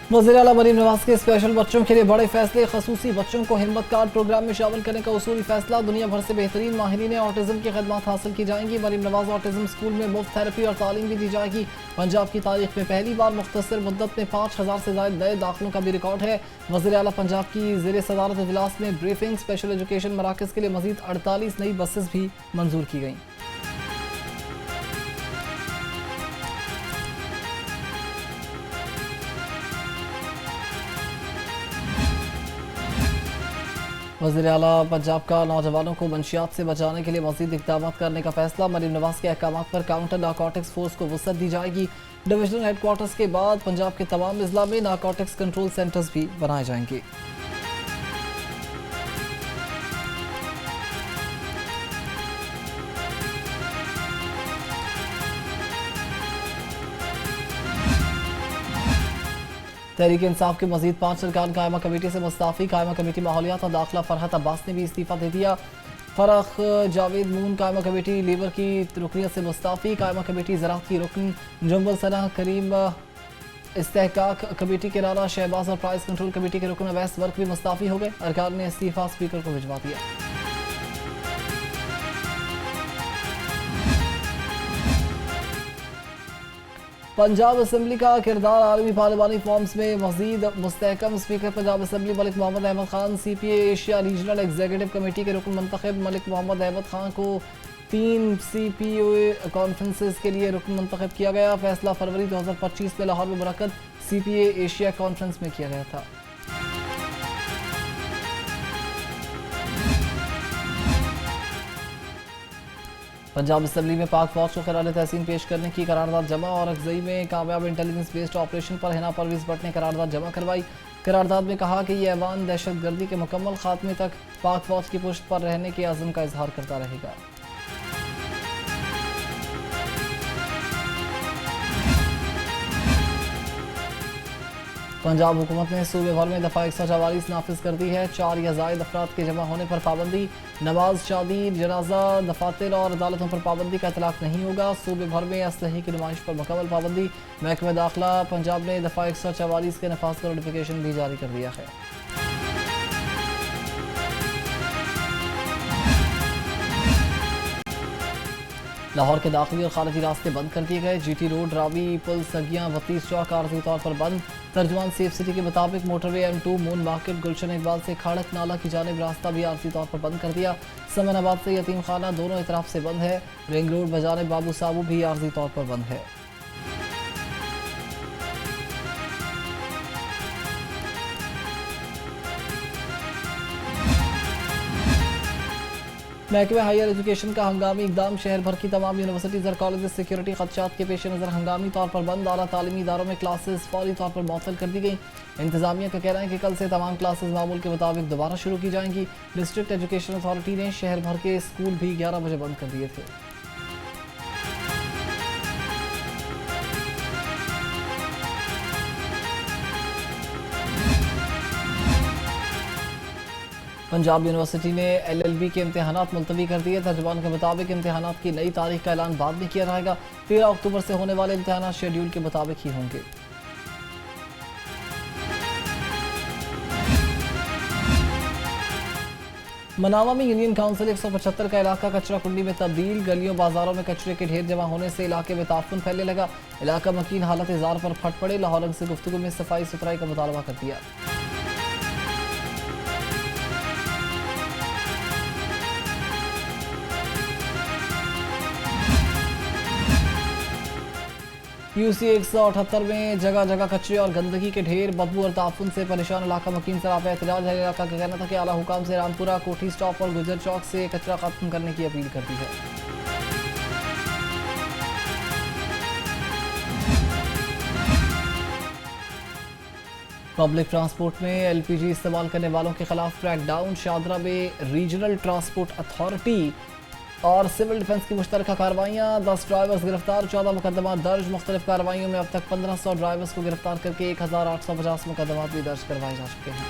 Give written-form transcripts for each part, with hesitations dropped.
वज़ीर-ए-आला मरीम नवाज के स्पेशल बच्चों के लिए बड़े फैसले। खसूसी बच्चों को हिम्मत कार्ड प्रोग्राम में शामिल करने का उसूली फैसला। दुनिया भर से बेहतरीन माहिरीन ऑटिज्म की खदमात हासिल की जाएंगी। मरीम नवाज ऑटिज्म स्कूल में मुफ्त थेरेपी और तालीम भी दी जाएगी। पंजाब की तारीख में पहली बार मुख्तसर मुद्दत में 5000 से ज़ायद नए दाखिलों का भी रिकॉर्ड है। वज़ीर-ए-आला पंजाब की ज़ेर सदारत इजलास में ब्रीफिंग। स्पेशल एजुकेशन मराकज़ के लिए मज़ीद 48 नई बसेस भी मंजूर की गई। वज़ीर-ए-आला पंजाब का नौजवानों को मंशियात से बचाने के लिए मज़ीद इक़दाम करने का फैसला। मरीम नवाज के अहकाम पर काउंटर नारकोटिक्स फोर्स को वसअत दी जाएगी। डिविजनल हेडक्वार्टर्स के बाद पंजाब के तमाम अजला में नारकोटिक्स कंट्रोल सेंटर्स भी बनाए जाएंगे। तहरीक इंसाफ के मजीद 5 अरकान कायमा कमेटी से मुस्ताफ़ी। कायमा कमेटी माहौलियात और दाखिला फरहत अब्बास ने भी इस्तीफ़ा दे दिया। फ़रख जावेद मून कायमा कमेटी लेबर की रुकनियत से मुस्ताफ़ी। कायमा कमेटी ज़राअत की रुकन जुम्बल सना करीम इस्तेहकाक कमेटी के राना शहबाज और प्राइस कंट्रोल कमेटी के रुकन अवैस वर्क भी मुस्ताफ़ी हो गए। अरकान ने इस्तीफ़ा स्पीकर को भिजवा दिया। पंजाब असम्बली का किरदार आलमी पार्लिमानी फॉर्म्स में मजीद मुस्तहकम। Speaker Punjab assembly Malik Mohammad Ahmad Khan CPA Asia regional executive committee के रुकन मुंतखब। मलिक मोहम्मद अहमद खान को 3 CPA कॉन्फ्रेंसेस के लिए रुकन मुंतखब किया गया। फैसला फरवरी 2025 में लाहौर में मुनक्कद CPA एशिया कॉन्फ्रेंस में किया गया था। पंजाब असम्बली में पाक फौज को करार तहसीन पेश करने की करारदाद जमा। और अगजई में कामयाब इंटेलिजेंस बेस्ड ऑपरेशन पर हिना परवेज भट्ट ने करारदाद जमा करवाई। करारदाद में कहा कि यह ऐवान दहशत गर्दी के मुकम्मल खात्मे तक पाक फौज की पुश्त पर रहने के आज़म का इजहार करता रहेगा। पंजाब हुकूमत ने सूबे भर में दफ़ा 144 नाफिज कर दी है। 4 या ज़ायद अफराद के जमा होने पर पाबंदी। नमाज, शादी, जनाजा, दफातर और अदालतों पर पाबंदी का इतलाक नहीं होगा। सूबे भर में असलहे की नुमाइश पर मुकम्मल पाबंदी। महकमा दाखिला पंजाब ने दफ़ा 144 के नफाज का नोटिफिकेशन भी जारी कर दिया है। लाहौर के दाखिली और खारजी रास्ते बंद कर दिए गए। GT रोड, रावी पुल, सगियां, वतीस चौक आर्जी तौर पर बंद। तर्जुमान सेफ सिटी के मुताबिक मोटरवे M2 मून मार्केट गुलशन इकबाल से खाड़क नाला की जानिब रास्ता भी आर्जी तौर पर बंद कर दिया। समनाबाद से यतीम खाना दोनों तरफ से बंद है। रिंग रोड बजानिब बाबू साबू भी आर्जी तौर पर बंद है। महकमे हायर एजुकेशन का हंगामी इकदाम। शहर भर की तमाम यूनिवर्सिटीज और कॉलेज सिक्योरिटी खदशात के पेश नज़र हंगामी तौर पर बंद। आला तालीमी इदारों में क्लासेस फौरी तौर पर मुअत्तल कर दी गई। इंतजामिया का कहना है कि कल से तमाम क्लासेस मामूल के मुताबिक दोबारा शुरू की जाएंगी। डिस्ट्रिक्ट एजुकेशन अथॉरिटी ने शहर भर के स्कूल भी 11 बजे बंद कर दिए थे। पंजाब यूनिवर्सिटी ने LLB के इम्तहानात मुलतवी कर दिए। तर्जुमान के मुताबिक इम्तहानात की नई तारीख का ऐलान बाद में किया जाएगा। 13 अक्टूबर से होने वाले इम्तहानात शेड्यूल के मुताबिक ही होंगे। मनावा में यूनियन काउंसिल 175 का इलाका कचरा कुंडी में तब्दील। गलियों बाजारों में कचरे के ढेर जमा होने से इलाके में ताफुन फैलने लगा। इलाका मकीन हालत इज़ार पर फट पड़े। लाहौर से गुफ्तगू में सफाई सुथराई का मुतालबा कर दिया। UC 178 में जगह जगह कचरे और गंदगी के ढेर, बदबू और ताफुन से परेशान इलाका मकीन सरापा एहतजाज है। इलाका का कहना था कि आला हुकाम से रामपुरा, कोठी स्टॉप और गुजर चौक से कचरा खत्म करने की अपील कर दी है। पब्लिक ट्रांसपोर्ट में LPG इस्तेमाल करने वालों के खिलाफ क्रैकडाउन। शादरा में रीजनल ट्रांसपोर्ट अथॉरिटी और सिविल डिफेंस की मुश्तरका कार्रवाइयाँ। 10 ड्राइवर्स गिरफ्तार, 14 मुकदमा दर्ज। मुख्तलिफ कार्रवाइयों में अब तक 1500 ड्राइवर्स को गिरफ्तार करके 1850 मुकदमा भी दर्ज करवाए जा चुके हैं।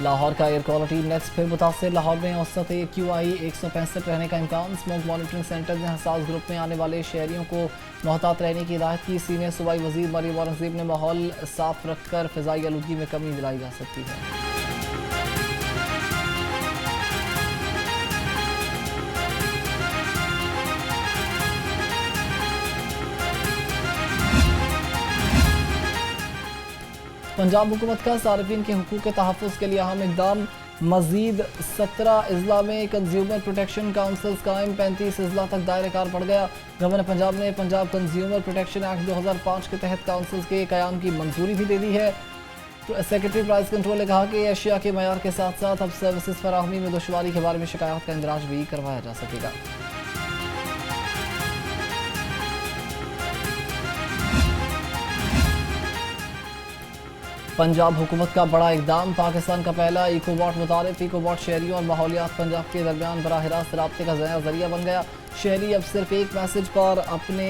लाहौर का एयर क्वालिटी इंडेक्स फिर मुतासर। लाहौर में औसत AQI 165 रहने का इम्कान। स्मोक मॉनिटरिंग सेंटर ने हसास ग्रुप में आने वाले शहरियों को मोहतात रहने की हिदायत की। सीनियर सूबाई वजीर मरियम औरंगजेब ने माहौल साफ रखकर फ़िज़ाई आलूदगी में कमी दिलाई जा सकती है। पंजाब हुकूमत का सार्फिन के हुकूक के तहफ़्फ़ुज़ के लिए अहम इक़दाम। मज़ीद 17 अजला में कंज्यूमर प्रोटेक्शन काउंसिल्स कायम। 35 अजला तक दायरे कार बढ़ गया। गवर्नर पंजाब ने पंजाब कंज्यूमर प्रोटेक्शन एक्ट 2005 के तहत काउंसिल्स के क़याम की मंजूरी भी दे दी है। सेक्रेटरी प्राइस कंट्रोल ने कहा कि एशिया के मयार के साथ साथ अब सर्विसेज फराहमी में दुश्वारी के बारे में शिकायत का इंदराज भी करवाया जा सकेगा। पंजाब हुकूमत का बड़ा इकदाम। पाकिस्तान का पहला इकोबॉट मुतारिफ। इकोबॉट शहरियों और माहौलियात पंजाब के दरमियान बराह रास्त रब्ते का जरिया बन गया। शहरी अब सिर्फ एक मैसेज पर अपने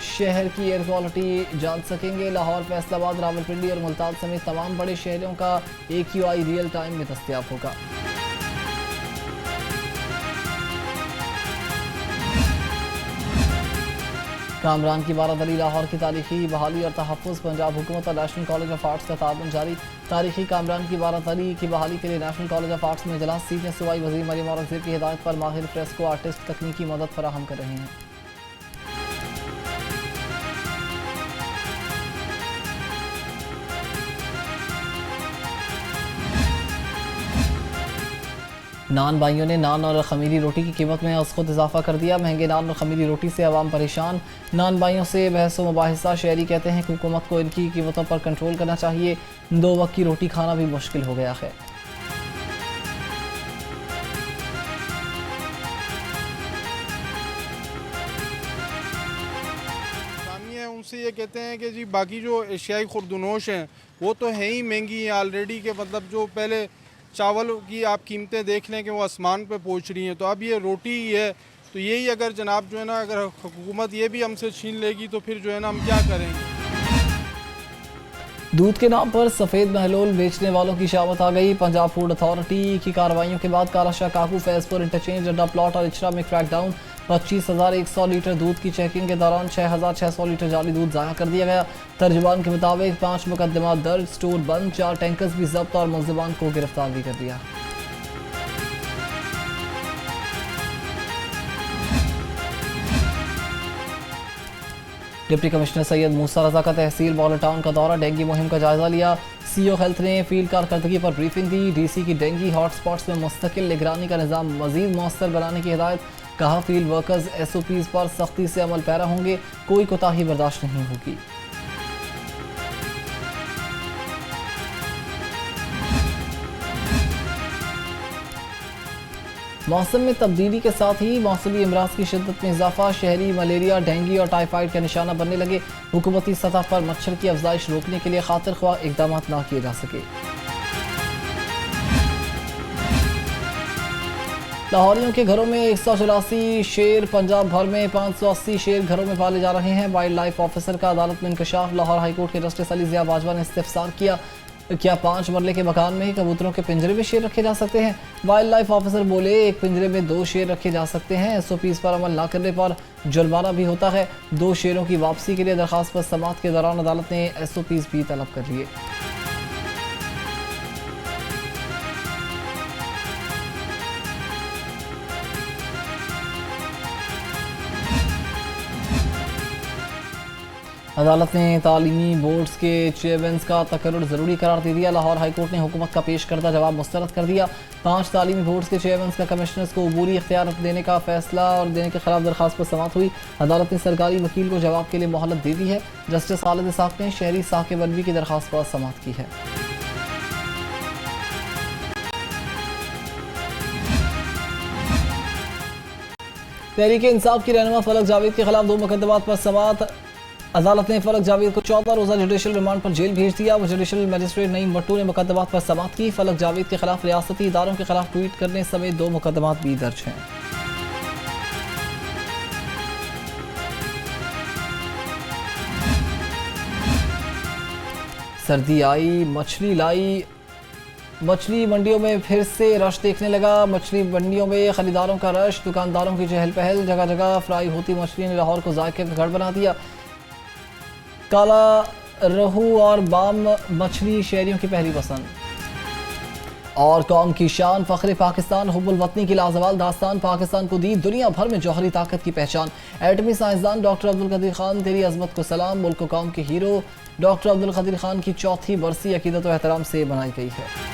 शहर की एयर क्वालिटी जान सकेंगे। लाहौर, फैसलाबाद, रावलपिंडी और मुल्तान समेत तमाम बड़े शहरों का AQI रियल टाइम में दस्तयाब होगा। कामरान की बारादरी। लाहौर की तारीखी बहाली और तहफ़्फ़ुज़। पंजाब हुकूमत और नेशनल कॉलेज ऑफ आर्ट्स का ताउन जारी। तारीखी कामरान की बारादरी की बहाली के लिए नेशनल कॉलेज ऑफ आर्ट्स में इजलास। सीनियर सूबाई वज़ीर मरियम औरंगजेब की हिदायत पर माहिर फ्रेस्को आर्टिस्ट तकनीकी मदद फराहम कर रहे हैं। नान भाइयों ने नान और खमीरी रोटी की कीमत में उस खुद इजाफा कर दिया। महंगे नान और खमीरी रोटी से आवाम परेशान। नान भाइयों से बहस व मुबाहिसा। शहरी कहते हैं कि हुकूमत को इनकी कीमतों पर कंट्रोल करना चाहिए। 2 वक्त की रोटी खाना भी मुश्किल हो गया है। उनसे ये कहते हैं कि जी बाकी जो एशियाई खुर्दनोश हैं वो तो है ही महंगी है ऑलरेडी के, मतलब जो पहले चावल की आप कीमतें देख लें कि वो आसमान पे पहुंच रही हैं, तो अब ये रोटी ही है। तो यही अगर जनाब जो है ना, अगर हुकूमत ये भी हमसे छीन लेगी तो फिर जो है ना हम क्या करेंगे। दूध के नाम पर सफ़ेद महलोल बेचने वालों की शामत आ गई। पंजाब फूड अथॉरिटी की कार्रवाइयों के बाद कालाशाह काकू, फैजपुर इंटरचेंज, अड्डा प्लॉट और इचरा में क्रैकडाउन। 25,100 लीटर दूध की चेकिंग के दौरान 6,600 लीटर जाली दूध ज़ाया कर दिया गया। तर्जुमान के मुताबिक 5 मुकदमात दर्ज, स्टोर बंद, 4 टैंकर्स भी जब्त और मुल्ज़िमान को गिरफ्तार भी कर दिया। डिप्टी कमिश्नर सैयद मूसा रजा का तहसील बॉलर टाउन का दौरा। डेंगू मुहिम का जायजा लिया। CO हेल्थ ने फील्ड कारकर्दगी पर ब्रीफिंग दी। DC की डेंगू हॉटस्पॉट्स में मुस्तकिल निगरानी का निज़ाम मज़ीद मौसर बनाने की हिदायत। कहा फील्ड वर्कर्स SOPs पर सख्ती से अमल पैरा होंगे, कोई कोताही बर्दाश्त नहीं होगी। मौसम में तब्दीली के साथ ही मौसमी अमराज की शिद्दत में इजाफा। शहरी मलेरिया, डेंगू और टाइफाइड का निशाना बनने लगे। हुकूमती सतह पर मच्छर की अफजाइश रोकने के लिए खातिर ख्वाह इकदाम ना किए जा सके। लाहौरियों के घरों में 184 शेर। पंजाब भर में 580 शेर घरों में पाले जा रहे हैं। वाइल्ड लाइफ ऑफिसर का अदालत में इंकशाफ। लाहौर हाईकोर्ट के जस्टिस अली ज़िया बाजवा ने इस्तिफसार किया, क्या 5 मरले के मकान में कबूतरों के पिंजरे में शेर रखे जा सकते हैं। वाइल्ड लाइफ ऑफिसर बोले, एक पिंजरे में 2 शेर रखे जा सकते हैं। SOPs पर अमल न करने पर जुर्माना भी होता है। 2 शेरों की वापसी के लिए दरखास्त पर समाअत के दौरान अदालत ने SOPs भी तलब कर लिए। अदालत ने तालीमी बोर्ड्स के चेयरमैन का तकर्रुर ज़रूरी करार दे दिया। लाहौर हाईकोर्ट ने हुकूमत का पेश करदा जवाब मुस्तरद कर दिया। 5 तालीमी बोर्ड्स के चेयरमैन का कमिश्नर्स को अबूरी इख्तियार देने का फैसला और देने के खिलाफ दरखास्त पर समाअत हुई। अदालत ने सरकारी वकील को जवाब के लिए मोहलत दे दी है। जस्टिस खालिद इसाक ने शहरी साके बनवी की दरखास्त पर समाअत की है। तहरीक इंसाफ की रहनुमा फलक जावेद के खिलाफ 2 मुकदमात पर समाअत। अदालत ने फलक जावेद को 14 रोज़ा जुडिशल रिमांड पर जेल भेज दिया। वो जुडिशल मजिस्ट्रेट नईम भट्टू ने मुकदमात पर समाअत की। फलक जावेद के खिलाफ रियासती इदारों के खिलाफ ट्वीट करने समेत 2 मुकदमात भी दर्ज हैं। सर्दी आई, मछली लाई, मछली मंडियों में फिर से रश देखने लगा। मछली मंडियों में खरीदारों का रश, दुकानदारों की चहल पहल, जगह जगह फ्राई होती मछली ने लाहौर को जायके का घर बना दिया। काला रहू और बाम मछली शहरियों की पहली पसंद। और कौम की शान फ़ख्र पाकिस्तान हुब्बुल वतनी की लाजवाल दास्तान पाकिस्तान को दी दुनिया भर में जौहरी ताकत की पहचान। एटमी साइंसदान डॉक्टर अब्दुल कदीर खान तेरी अजमत को सलाम, मुल्क कौम के हीरो डॉक्टर अब्दुल कदीर खान की चौथी बरसी अकीदत व एहतराम से बनाई गई है।